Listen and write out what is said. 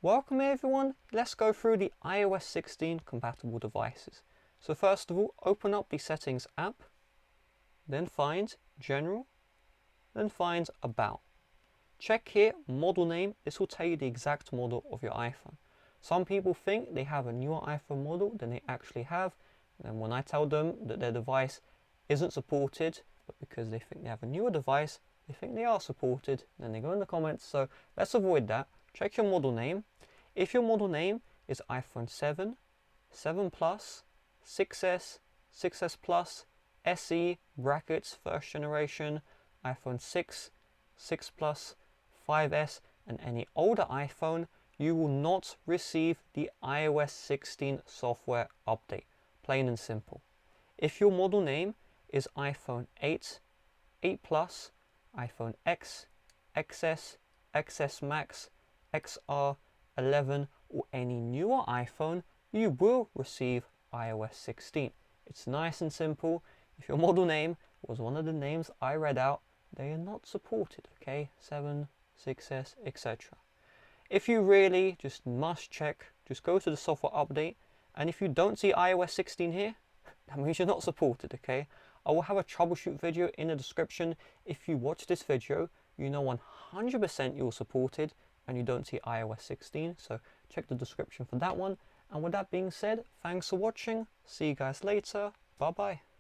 Welcome everyone, let's go through the iOS 16 compatible devices. So first of all, open up the settings app, then find general, then find about. Check here model name, this will tell you the exact model of your iPhone. Some people think they have a newer iPhone model than they actually have, and when I tell them that their device isn't supported, but because they think they have a newer device, they think they are supported, then they go in the comments. So let's avoid that. Check your model name. If your model name is iPhone 7, 7 Plus, 6S, 6S Plus, SE, brackets, first generation, iPhone 6, 6 Plus, 5S, and any older iPhone, you will not receive the iOS 16 software update. Plain and simple. If your model name is iPhone 8, 8 Plus, iPhone X, XS, XS Max, XR, 11 or any newer iPhone, you will receive iOS 16. It's nice and simple. If your model name was one of the names I read out, they are not supported, okay? 7, 6S, etc. If you really just must check, just go to the software update, and if you don't see iOS 16 here, that means you're not supported, okay? I will have a troubleshoot video in the description. If you watch this video, you know 100% you're supported and you don't see iOS 16, so check the description for that one. And with that being said, thanks for watching. See you guys later. Bye bye.